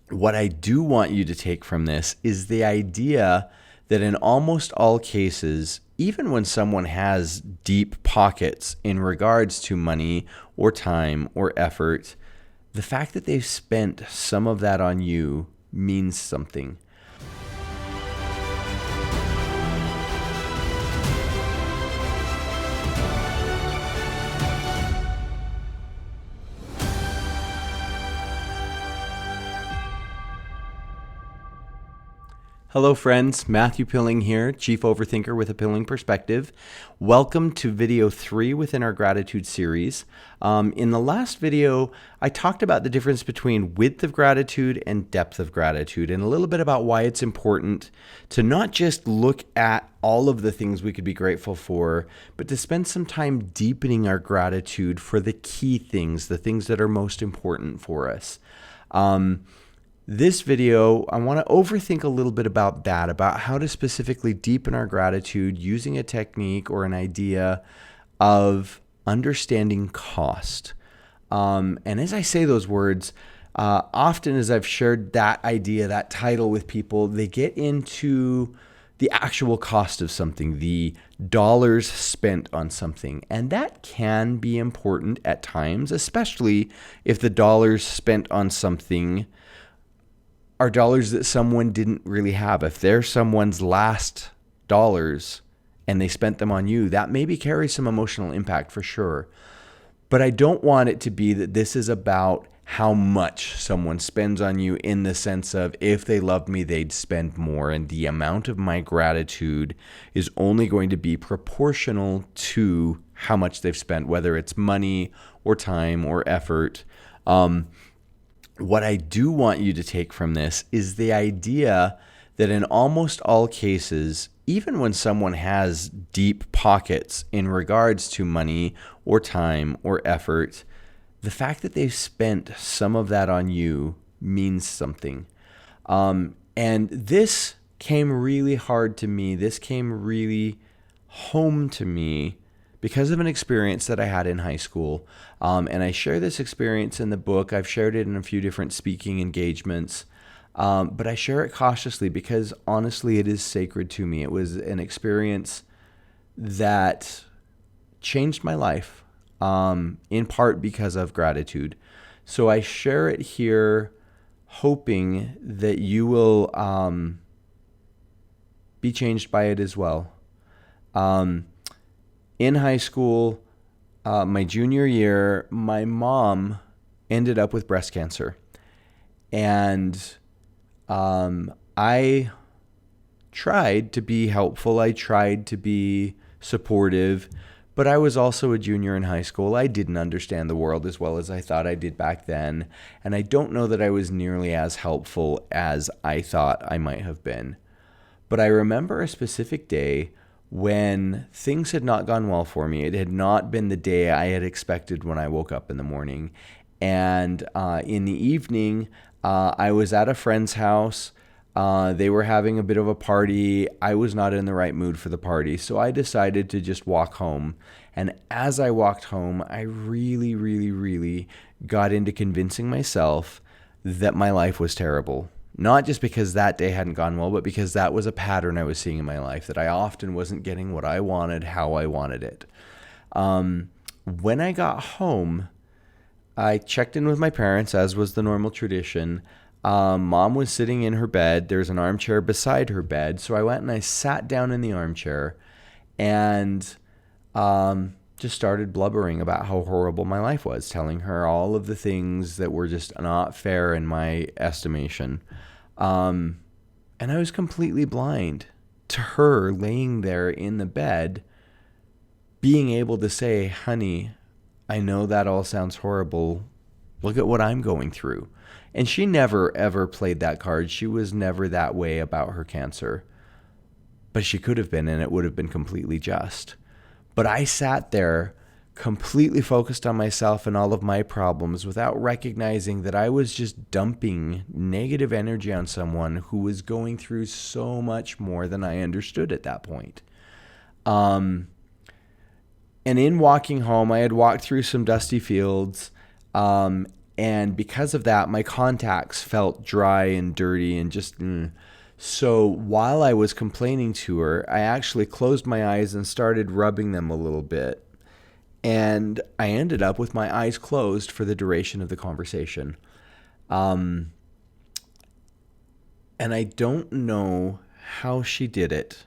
What I do want you to take from this is the idea that in almost all cases, even when someone has deep pockets in regards to money or time or effort, the fact that they've spent some of that on you means something. Hello friends, Matthew Pilling here, Chief Overthinker with a Pilling Perspective. Welcome to video 3 within our gratitude series. In the last video, I talked about the difference between width of gratitude and depth of gratitude, and a little bit about why it's important to not just look at all of the things we could be grateful for, but to spend some time deepening our gratitude for the key things, the things that are most important for us. This video, I want to overthink a little bit about that, about how to specifically deepen our gratitude using a technique or an idea of understanding cost. And as I say those words, often as I've shared that idea, that title with people, they get into the actual cost of something, the dollars spent on something. And that can be important at times, especially if the dollars spent on something are dollars that someone didn't really have. If they're someone's last dollars and they spent them on you, that maybe carries some emotional impact for sure. But I don't want it to be that this is about how much someone spends on you in the sense of if they loved me, they'd spend more. And the amount of my gratitude is only going to be proportional to how much they've spent, whether it's money or time or effort. What I do want you to take from this is the idea that in almost all cases, even when someone has deep pockets in regards to money or time or effort, the fact that they've spent some of that on you means something. And this came really hard to me. This came really home to me because of an experience that I had in high school. And I share this experience in the book. I've shared it in a few different speaking engagements. But I share it cautiously because honestly, it is sacred to me. It was an experience that changed my life, in part because of gratitude. So I share it here hoping that you will be changed by it as well. In high school, my junior year, my mom ended up with breast cancer. And I tried to be helpful. I tried to be supportive. But I was also a junior in high school. I didn't understand the world as well as I thought I did back then. And I don't know that I was nearly as helpful as I thought I might have been. But I remember a specific day when things had not gone well for me. It had not been the day I had expected when I woke up in the morning. And in the evening, I was at a friend's house. They were having a bit of a party. I was not in the right mood for the party, so I decided to just walk home. And as I walked home, I really got into convincing myself that my life was terrible. Not just because that day hadn't gone well, but because that was a pattern I was seeing in my life, that I often wasn't getting what I wanted, how I wanted it. When I got home, I checked in with my parents, as was the normal tradition. Mom was sitting in her bed. There's an armchair beside her bed. So I went and I sat down in the armchair and just started blubbering about how horrible my life was, telling her all of the things that were just not fair in my estimation. And I was completely blind to her laying there in the bed, being able to say, honey, I know that all sounds horrible. Look at what I'm going through. And she never, ever played that card. She was never that way about her cancer. But she could have been, and it would have been completely just. But I sat there completely focused on myself and all of my problems without recognizing that I was just dumping negative energy on someone who was going through so much more than I understood at that point. And in walking home, I had walked through some dusty fields, And because of that, my contacts felt dry and dirty and just. So while I was complaining to her, I actually closed my eyes and started rubbing them a little bit. And I ended up with my eyes closed for the duration of the conversation. And I don't know how she did it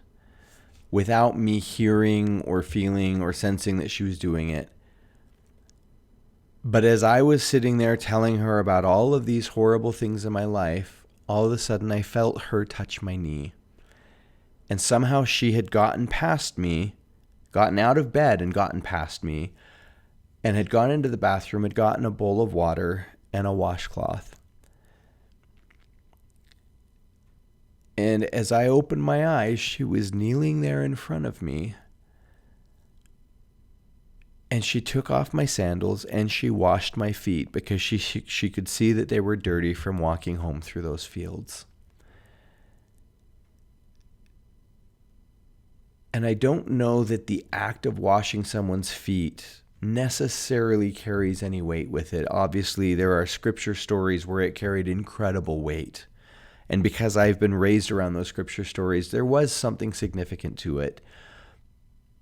without me hearing or feeling or sensing that she was doing it. But as I was sitting there telling her about all of these horrible things in my life, all of a sudden I felt her touch my knee. And somehow she had gotten past me, gotten out of bed and gotten past me, and had gone into the bathroom, had gotten a bowl of water and a washcloth. And as I opened my eyes, she was kneeling there in front of me. And she took off my sandals and she washed my feet because she could see that they were dirty from walking home through those fields. And I don't know that the act of washing someone's feet necessarily carries any weight with it. Obviously, there are scripture stories where it carried incredible weight. And because I've been raised around those scripture stories, there was something significant to it.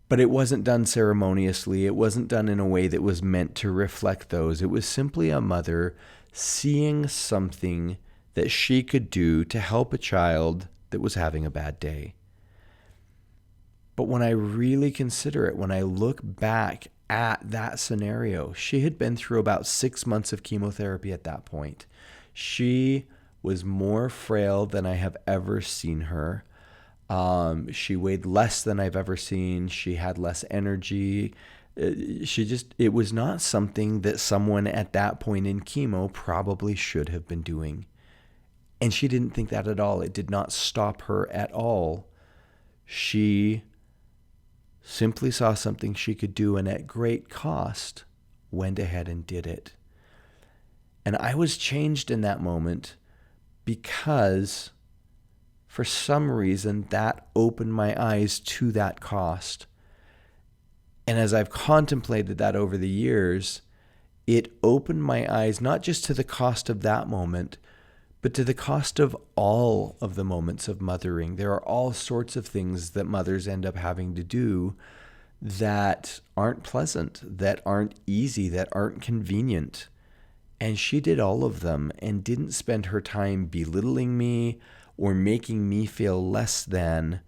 But it wasn't done ceremoniously. It wasn't done in a way that was meant to reflect those. It was simply a mother seeing something that she could do to help a child that was having a bad day. But when I really consider it, when I look back at that scenario, she had been through about 6 months of chemotherapy at that point. She was more frail than I have ever seen her. She weighed less than I've ever seen. She had less energy. It was not something that someone at that point in chemo probably should have been doing. And she didn't think that at all. It did not stop her at all. She simply saw something she could do and at great cost went ahead and did it. And I was changed in that moment because for some reason, that opened my eyes to that cost. And as I've contemplated that over the years, it opened my eyes not just to the cost of that moment, but to the cost of all of the moments of mothering. There are all sorts of things that mothers end up having to do that aren't pleasant, that aren't easy, that aren't convenient. And she did all of them and didn't spend her time belittling me or making me feel less than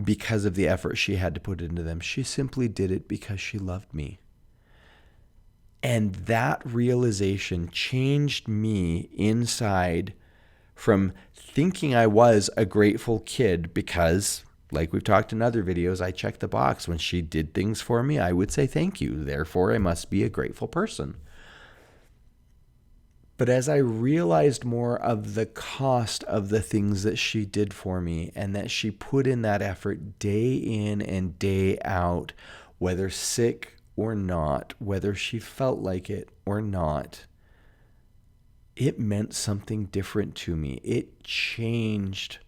because of the effort she had to put into them. She simply did it because she loved me. And that realization changed me inside from thinking I was a grateful kid because, like we've talked in other videos, I checked the box. When she did things for me, I would say thank you. Therefore, I must be a grateful person. But as I realized more of the cost of the things that she did for me and that she put in that effort day in and day out, whether sick or not, whether she felt like it or not, it meant something different to me. It changed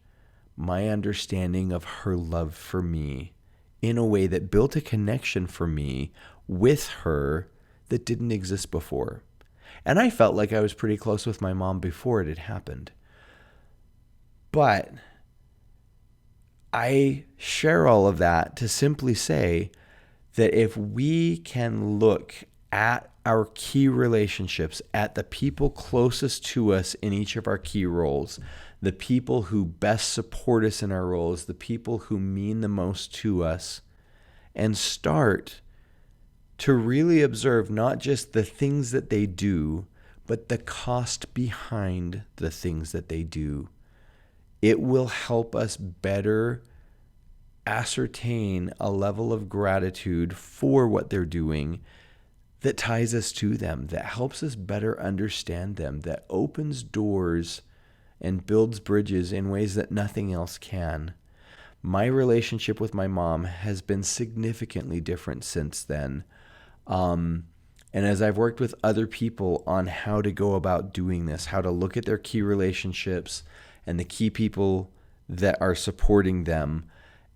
my understanding of her love for me in a way that built a connection for me with her that didn't exist before. And I felt like I was pretty close with my mom before it had happened. But I share all of that to simply say that if we can look at our key relationships, at the people closest to us in each of our key roles, the people who best support us in our roles, the people who mean the most to us, and start to really observe not just the things that they do, but the cost behind the things that they do, it will help us better ascertain a level of gratitude for what they're doing that ties us to them, that helps us better understand them, that opens doors and builds bridges in ways that nothing else can. My relationship with my mom has been significantly different since then. And as I've worked with other people on how to go about doing this, how to look at their key relationships and the key people that are supporting them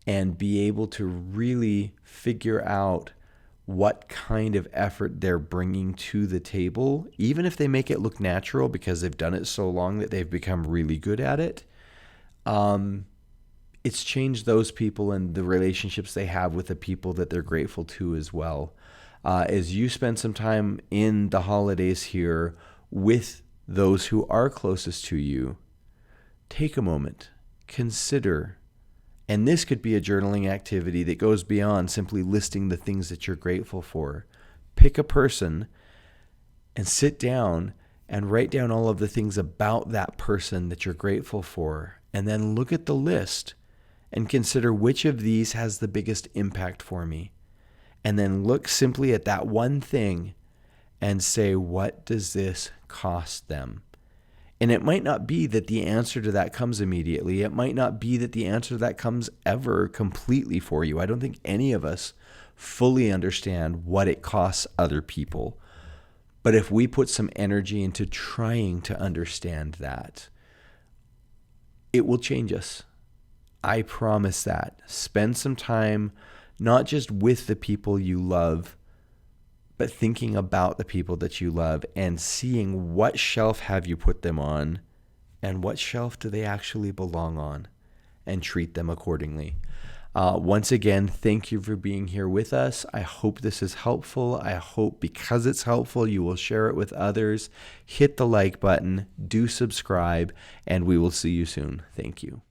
and be able to really figure out what kind of effort they're bringing to the table, even if they make it look natural because they've done it so long that they've become really good at it. It's changed those people and the relationships they have with the people that they're grateful to as well. As you spend some time in the holidays here with those who are closest to you, take a moment, consider. And this could be a journaling activity that goes beyond simply listing the things that you're grateful for. Pick a person and sit down and write down all of the things about that person that you're grateful for. And then look at the list and consider which of these has the biggest impact for me. And then look simply at that one thing and say, what does this cost them? And it might not be that the answer to that comes immediately. It might not be that the answer to that comes ever completely for you. I don't think any of us fully understand what it costs other people. But if we put some energy into trying to understand that, it will change us. I promise that. Spend some time, not just with the people you love, but thinking about the people that you love and seeing what shelf have you put them on and what shelf do they actually belong on, and treat them accordingly. Once again, thank you for being here with us. I hope this is helpful. I hope because it's helpful, you will share it with others. Hit the like button, do subscribe, and we will see you soon. Thank you.